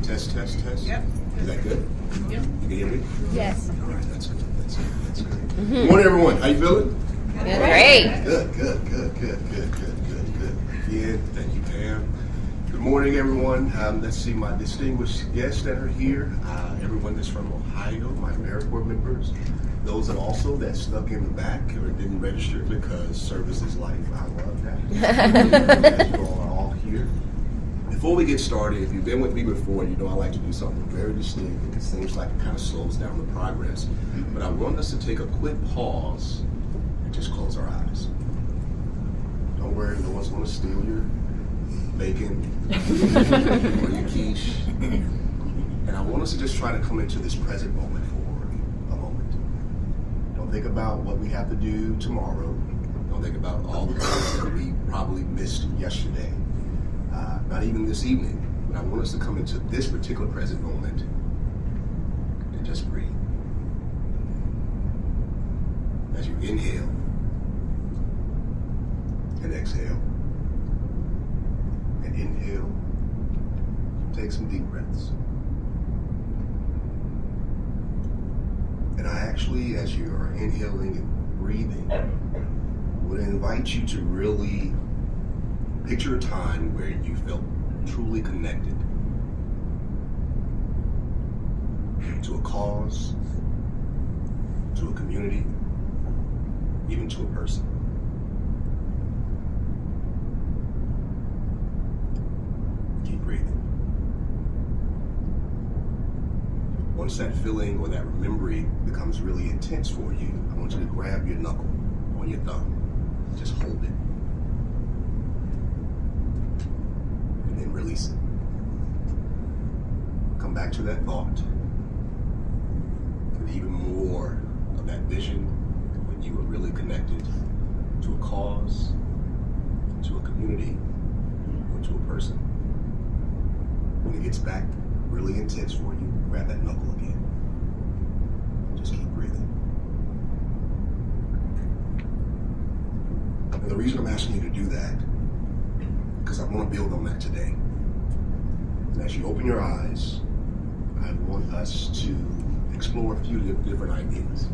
Test, test, test. Yep. Is that good? Yep. You can hear me? Yes. All right, that's good. That's good. That's good. Good morning, everyone. How you feeling? Great. Good. Yeah, thank you, Pam. Good morning, everyone. Let's see my distinguished guests that are here. Everyone that's from Ohio, my AmeriCorps members. Those that also that stuck in the back or didn't register because service is life. I love that. You all are all here. Before we get started, if you've been with me before, you know I like to do something very distinct. It seems like it kind of slows down the progress. But I want us to take a quick pause and just close our eyes. Don't worry, no one's going to steal your bacon or your quiche. And I want us to just try to come into this present moment for a moment. Don't think about what we have to do tomorrow. Don't think about all the things that we probably missed yesterday. Not even this evening. But I want us to come into this particular present moment and just breathe. As you inhale and exhale. And inhale. Take some deep breaths. And I actually, as you are inhaling and breathing, would invite you to really picture a time where you felt truly connected to a cause, to a community, even to a person. Keep breathing. Once that feeling or that memory becomes really intense for you, I want you to grab your knuckle on your thumb. Just hold it. And then release it. Come back to that thought. Get even more of that vision when you were really connected to a cause, to a community, or to a person. When it gets back really intense for you, grab that knuckle again. Just keep breathing. And the reason I'm asking you to do that, because I want to build on that today. And as you open your eyes, I want us to explore a few different ideas.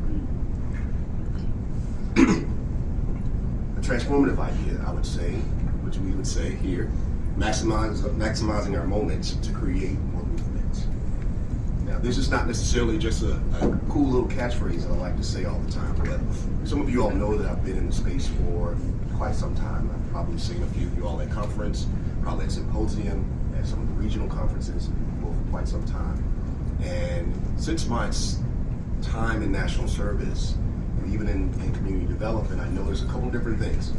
A transformative idea, I would say, which we would say here, maximizing our moments to create more movements. Now, this is not necessarily just a cool little catchphrase that I like to say all the time, but some of you all know that I've been in the space for quite some time. I've probably seen a few of you all at conference, probably at symposium, at some of the regional conferences for quite some time. And since my time in national service, and even in community development, I noticed a couple different things.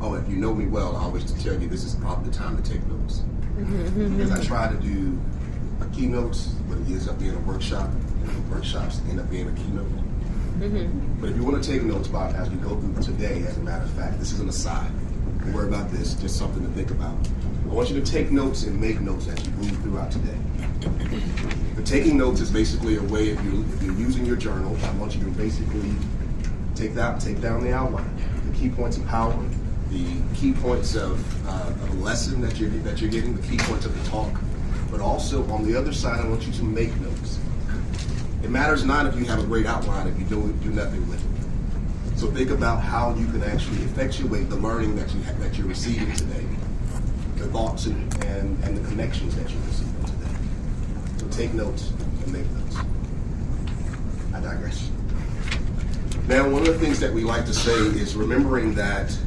Oh, if you know me well, I always tell you this is probably the time to take notes. Because I try to do keynotes, but it ends up being a workshop, and workshops end up being a keynote. But if you want to take notes, Bob, as we go through today, as a matter of fact, this is an aside. Don't worry about this, just something to think about. I want you to take notes and make notes as you move throughout today. The taking notes is basically a way, if you're using your journal, I want you to basically take down the outline, the key points of power, the key points of a lesson that you're getting, the key points of the talk. But also on the other side, I want you to make notes. It matters not if you have a great outline if you do nothing with it. So think about how you can actually effectuate the learning that you're receiving today, the thoughts and the connections that you're receiving today. So take notes and make notes. I digress. Now, one of the things that we like to say is remembering that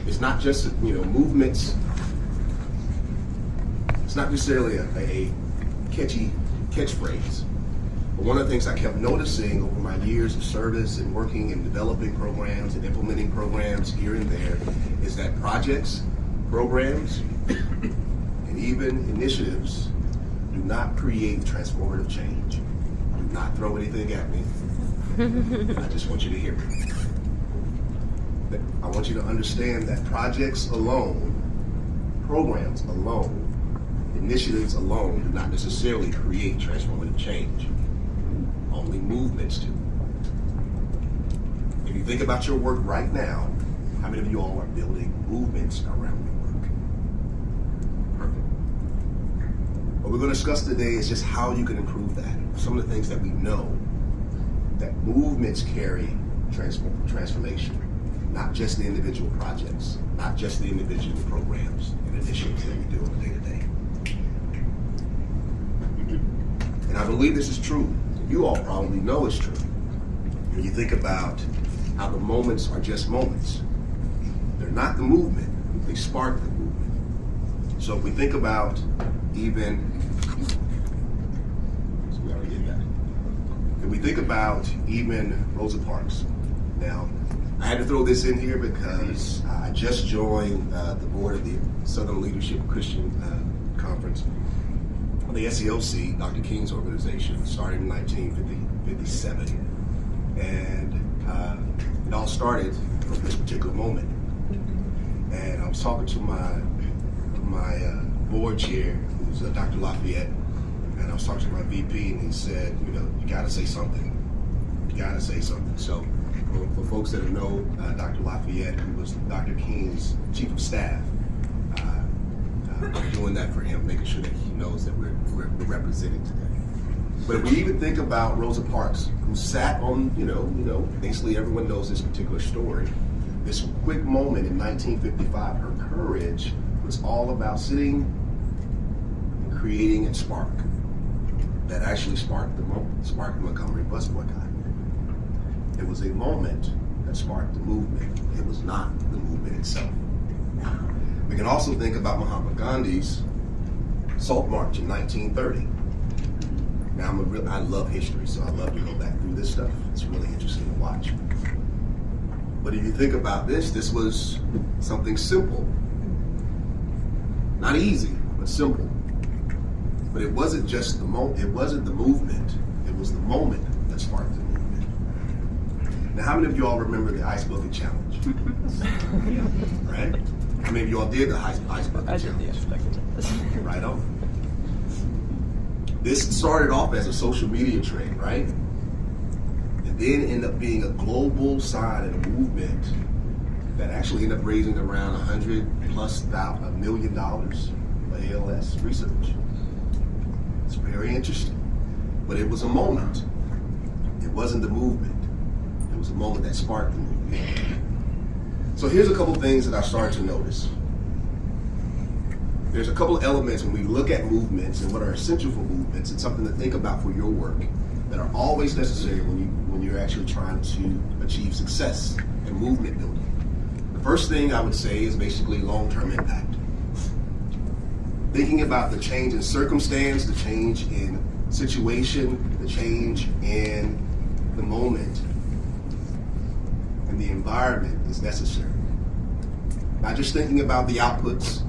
it's not just movements. It's not necessarily a catchy catchphrase. But one of the things I kept noticing over my years of service and working and developing programs and implementing programs here and there is that projects, programs, and even initiatives do not create transformative change. Do not throw anything at me. I just want you to hear me. I want you to understand that projects alone, programs alone, initiatives alone do not necessarily create transformative change. Only movements do. If you think about your work right now, how many of you all are building movements around your work? Perfect. What we're going to discuss today is just how you can improve that. Some of the things that we know that movements carry transformation, not just the individual projects, not just the individual programs and initiatives that we do on a day-to-day. And I believe this is true. You all probably know it's true. When you think about how the moments are just moments, they're not the movement, they spark the movement. So if we think about even, so we already did that. If we think about even Rosa Parks, now I had to throw this in here because I just joined the board of the Southern Leadership Christian Conference on the SEOC, Dr. King's organization, started in 1957. And it all started from this particular moment. And I was talking to my board chair, who's Dr. Lafayette, and I was talking to my VP, and he said, you got to say something. You got to say something. So for folks that know Dr. Lafayette, who was Dr. King's chief of staff, I'm doing that for him, making sure that he knows that we're representing today. But if we even think about Rosa Parks, who sat on, basically everyone knows this particular story. This quick moment in 1955, her courage was all about sitting and creating a spark that actually sparked the Montgomery bus boycott. It was a moment that sparked the movement. It was not the movement itself. We can also think about Mahatma Gandhi's Salt March in 1930. Now, I love history, so I love to go back through this stuff. It's really interesting to watch. But if you think about this was something simple. Not easy, but simple. But it wasn't just the moment. It wasn't the movement. It was the moment that sparked the movement. Now, how many of you all remember the Ice Bucket Challenge? Right? How many of you all did the Ice Bucket Challenge? I did the Ice Bucket Challenge. Right on. This started off as a social media trend, right? And then ended up being a global sign and a movement that actually ended up raising around $100+ million for ALS research. It's very interesting. But it was a moment. It wasn't the movement. It was a moment that sparked the movement. So here's a couple things that I started to notice. There's a couple of elements when we look at movements and what are essential for movements and something to think about for your work that are always necessary when you're actually trying to achieve success in movement building. The first thing I would say is basically long-term impact. Thinking about the change in circumstance, the change in situation, the change in the moment and the environment is necessary. Not just thinking about the outputs,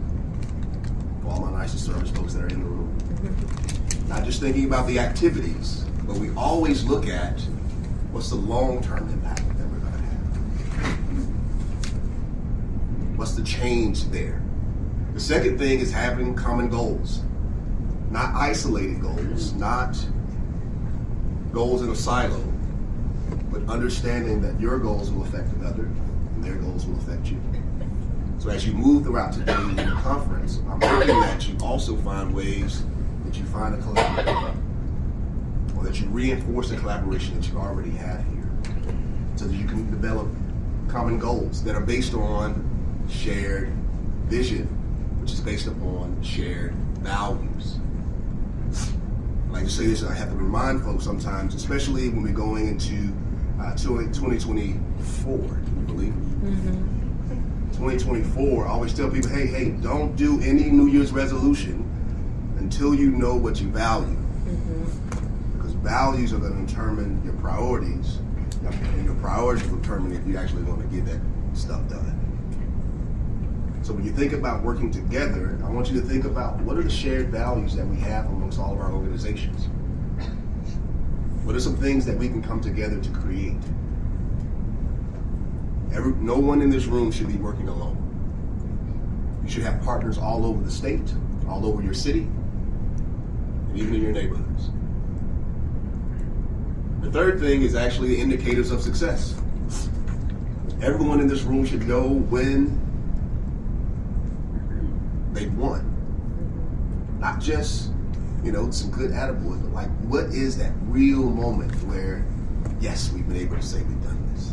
for all my nicest service folks that are in the room. Not just thinking about the activities, but we always look at what's the long-term impact that we're going to have. What's the change there? The second thing is having common goals. Not isolated goals, not goals in a silo, but understanding that your goals will affect another and their goals will affect you. So as you move throughout today in the conference, I'm hoping that you also find ways that you find a collaboration, or that you reinforce the collaboration that you already have here, so that you can develop common goals that are based on shared vision, which is based upon shared values. I like to say this, and I have to remind folks sometimes, especially when we're going into 2024, can you believe it? Mm-hmm. 2024, I always tell people, hey, don't do any New Year's resolution until you know what you value. Mm-hmm. Because values are going to determine your priorities, and your priorities will determine if you actually want to get that stuff done. So when you think about working together, I want you to think about what are the shared values that we have amongst all of our organizations. What are some things that we can come together to create? No one in this room should be working alone. You should have partners all over the state, all over your city, and even in your neighborhoods. The third thing is actually the indicators of success. Everyone in this room should know when they've won. Not just some good attaboys, but like, what is that real moment where, yes, we've been able to say we've done this?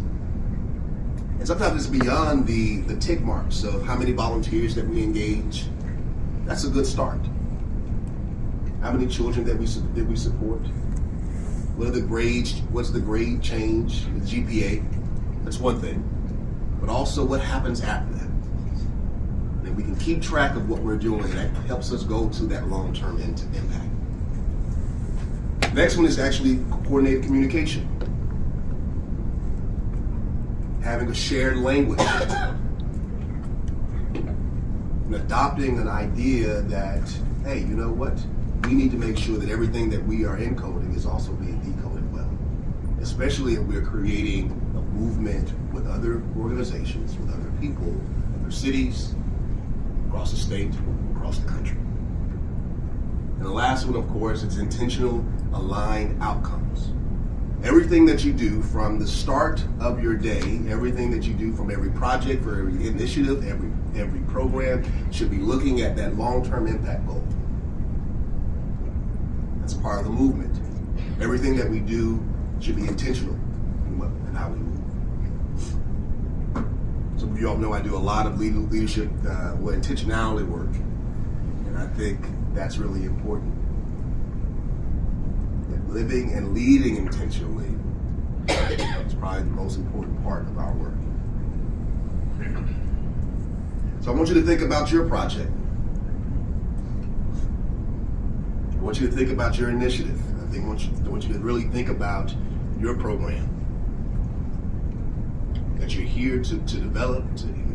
And sometimes it's beyond the tick marks of how many volunteers that we engage. That's a good start. How many children that we support? What are the grades? What's the grade change? The GPA. That's one thing. But also what happens after that. And we can keep track of what we're doing. That helps us go to that long-term impact. Next one is actually coordinated communication. Having a shared language. And adopting an idea that, hey, you know what? We need to make sure that everything that we are encoding is also being decoded well. Especially if we're creating a movement with other organizations, with other people, other cities, across the state, across the country. And the last one, of course, is intentional aligned outcomes. Everything that you do from the start of your day, everything that you do from every project, for every initiative, every program, should be looking at that long-term impact goal. That's part of the movement. Everything that we do should be intentional in how we move. Some of you all know I do a lot of leadership, intentionality work, and I think that's really important. That living and leading intentionally is probably the most important part of our work. So I want you to think about your project. I want you to think about your initiative. I want you to really think about your program. That you're here to develop,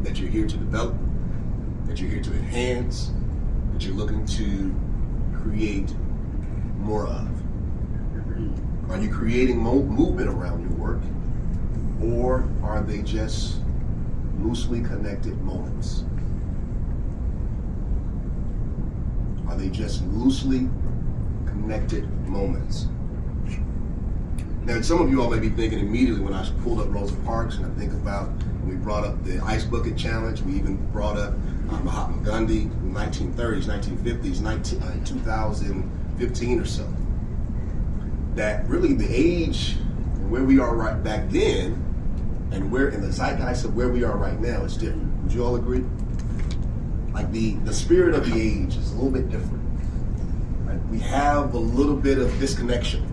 that you're here to enhance, that you're looking to create more of. Are you creating movement around your work, or are they just loosely connected moments? Are they just loosely connected moments? Now, some of you all may be thinking immediately when I pulled up Rosa Parks, and I think about when we brought up the Ice Bucket Challenge, we even brought up Mahatma Gandhi in the 1930s, 1950s, 2015 or so. That really the age where we are right back then and where in the zeitgeist of where we are right now is different. Would you all agree? Like the spirit of the age is a little bit different. Right? We have a little bit of disconnection.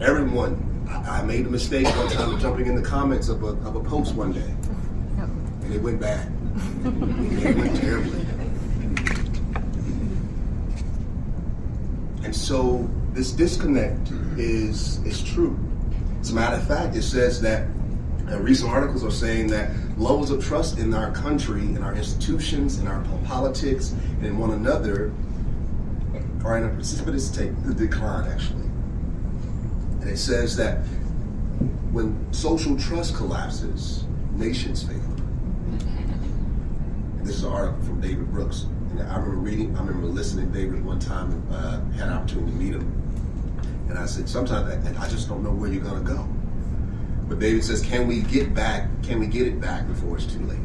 Everyone, I made a mistake one time of jumping in the comments of a post one day, and it went bad. It went terribly. And so this disconnect is true. As a matter of fact, it says that recent articles are saying that levels of trust in our country, in our institutions, in our politics, and in one another are in a precipitous decline, actually. And it says that when social trust collapses, nations fail. And this is an article from David Brooks. And I remember listening to David one time, and had an opportunity to meet him. And I said, sometimes I just don't know where you're going to go. But David says, can we get it back before it's too late?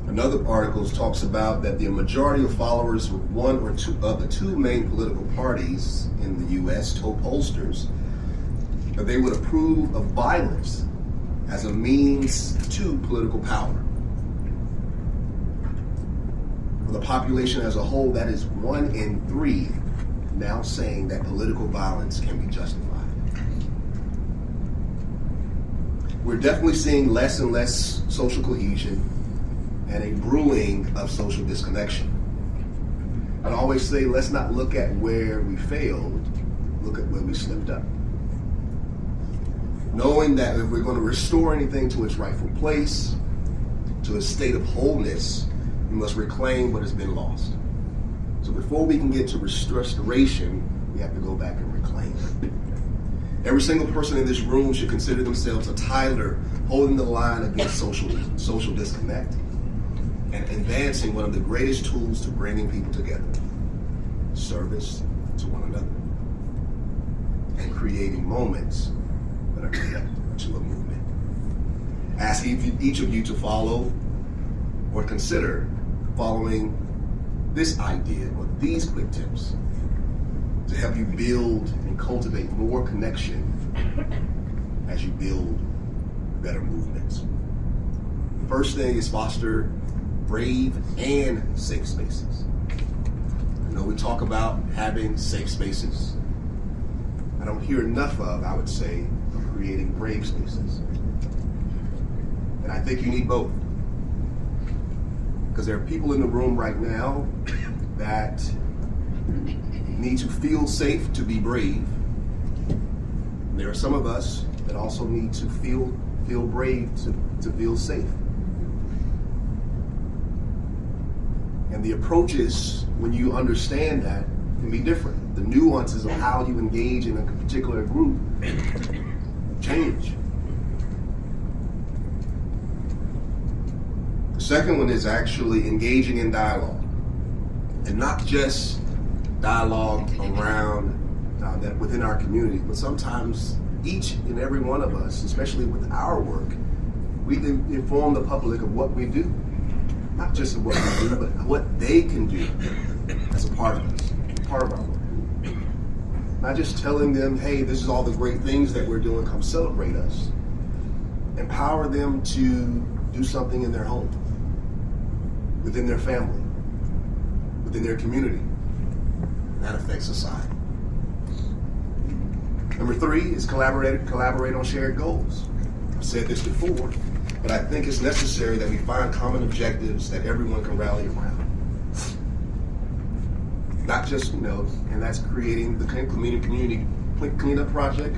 Another article talks about that the majority of followers of one or two of the two main political parties in the U.S. told pollsters that they would approve of violence as a means to political power. For the population as a whole, that is 1 in 3 now saying that political violence can be justified. We're definitely seeing less and less social cohesion and a brewing of social disconnection. I'd always say, let's not look at where we failed, look at where we slipped up. Knowing that if we're going to restore anything to its rightful place, to a state of wholeness, we must reclaim what has been lost. So before we can get to restoration, we have to go back and reclaim. Every single person in this room should consider themselves a Tyler holding the line against social disconnect and advancing one of the greatest tools to bringing people together, service to one another, and creating moments that are connected to a movement. Ask each of you to follow or consider following this idea or these quick tips to help you build and cultivate more connection as you build better movements. The first thing is foster brave and safe spaces. You know, we talk about having safe spaces. I don't hear enough of, I would say, of creating brave spaces. And I think you need both. Because there are people in the room right now that need to feel safe to be brave. And there are some of us that also need to feel brave to feel safe. And the approaches, when you understand that, can be different. The nuances of how you engage in a particular group change. The second one is actually engaging in dialogue. And not just dialogue around that within our community, but sometimes each and every one of us, especially with our work, we inform the public of what we do. Not just of what we do, but what they can do as a part of us, part of our work. Not just telling them, hey, this is all the great things that we're doing, come celebrate us. Empower them to do something in their home, within their family, within their community. And that affects society. Number 3 is collaborate on shared goals. I've said this before, but I think it's necessary that we find common objectives that everyone can rally around. Not just, and that's creating the community cleanup project,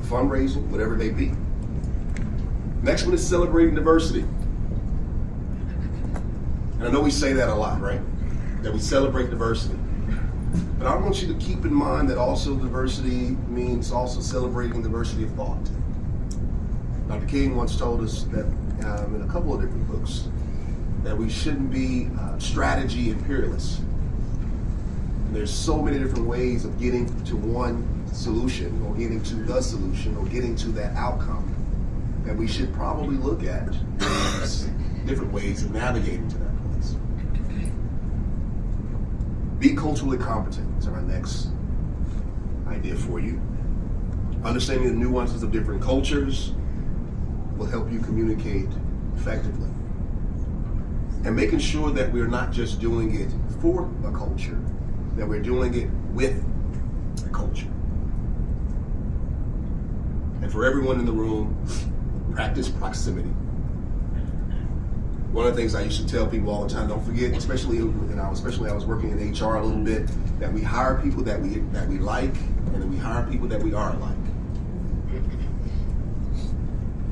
fundraising, whatever it may be. Next one is celebrating diversity. And I know we say that a lot, right? That we celebrate diversity. But I want you to keep in mind that also diversity means also celebrating diversity of thought. Dr. King once told us that in a couple of different books that we shouldn't be strategy imperialists. And there's so many different ways of getting to one solution or getting to the solution or getting to that outcome that we should probably look at different ways of navigating to that place. Be culturally competent is our next idea for you. Understanding the nuances of different cultures will help you communicate effectively. And making sure that we're not just doing it for a culture, that we're doing it with a culture. And for everyone in the room, practice proximity. One of the things I used to tell people all the time, don't forget, especially I was working in HR a little bit, that we hire people that we like, and that we hire people that we are like.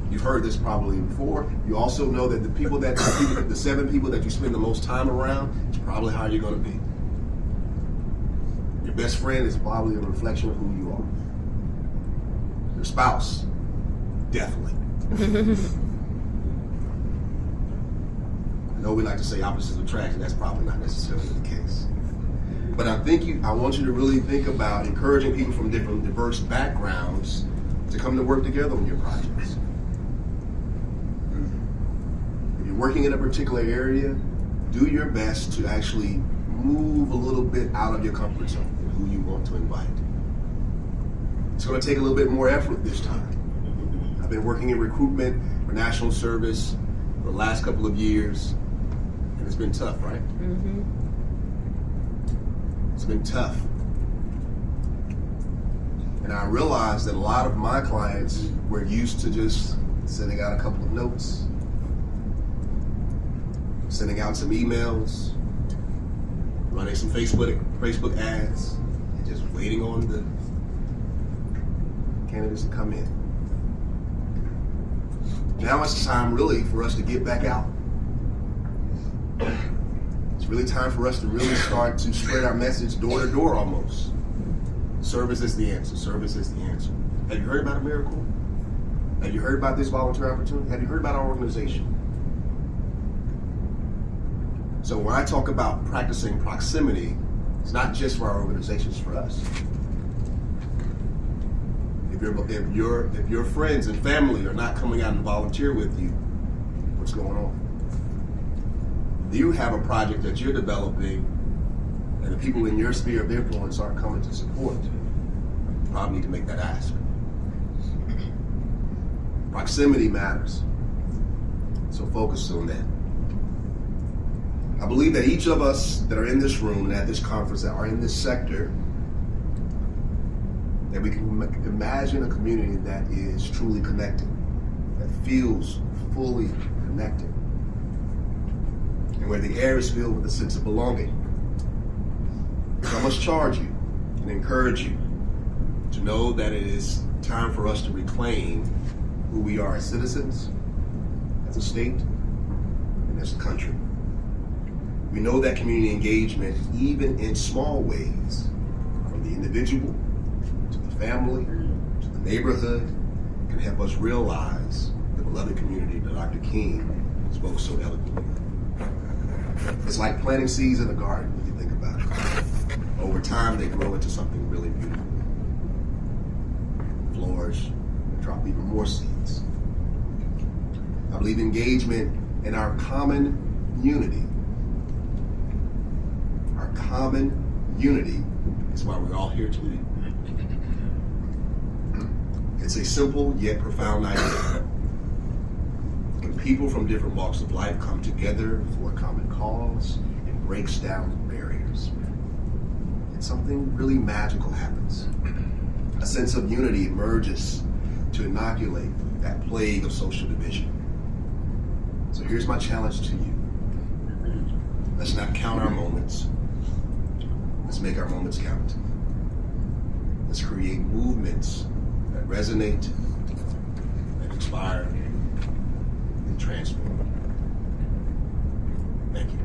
You've heard this probably before. You also know that the 7 people that you spend the most time around is probably how you're going to be. Your best friend is probably a reflection of who you are. Your spouse, definitely. I know we like to say opposites attract, and that's probably not necessarily the case. But I want you to really think about encouraging people from different diverse backgrounds to come to work together on your projects. If you're working in a particular area, do your best to actually move a little bit out of your comfort zone and who you want to invite. It's going to take a little bit more effort this time. I've been working in recruitment for national service for the last couple of years, and it's been tough, right? Mm-hmm. It's been tough. And I realized that a lot of my clients were used to just sending out a couple of notes, sending out some emails, running some Facebook ads, and just waiting on the candidates to come in. Now it's time really for us to get back out. It's really time for us to really start to spread our message door to door almost. Service is the answer. Service is the answer. Have you heard about a miracle? Have you heard about this volunteer opportunity? Have you heard about our organization? So when I talk about practicing proximity, it's not just for our organization, it's for us. If your friends and family are not coming out and volunteer with you, what's going on? you have a project that you're developing and the people in your sphere of influence aren't coming to support, you probably need to make that ask. Proximity matters. So focus on that. I believe that each of us that are in this room and at this conference that are in this sector, that we can imagine a community that is truly connected, that feels fully connected, and where the air is filled with a sense of belonging. So I must charge you and encourage you to know that it is time for us to reclaim who we are as citizens, as a state, and as a country. We know that community engagement, even in small ways, from the individual to the family to the neighborhood, can help us realize the beloved community that Dr. King spoke so eloquently of. It's like planting seeds in a garden, when you think about it. Over time, they grow into something really beautiful. Flourish, drop even more seeds. I believe engagement in our common unity. Our common unity is why we're all here today. It's a simple yet profound idea. When people from different walks of life come together for a common cause, it breaks down barriers. And something really magical happens. A sense of unity emerges to inoculate that plague of social division. So here's my challenge to you. Let's not count our moments. Let's make our moments count. Let's create movements that resonate, that inspire, and transform. Thank you.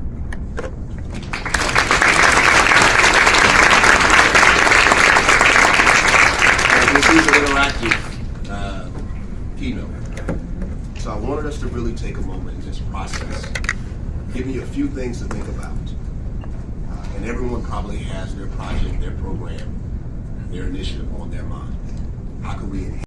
This is an interactive keynote. So I wanted us to really take a moment in this process, giving you a few things to think about. And everyone probably has their project, their program, their initiative on their mind. How can we enhance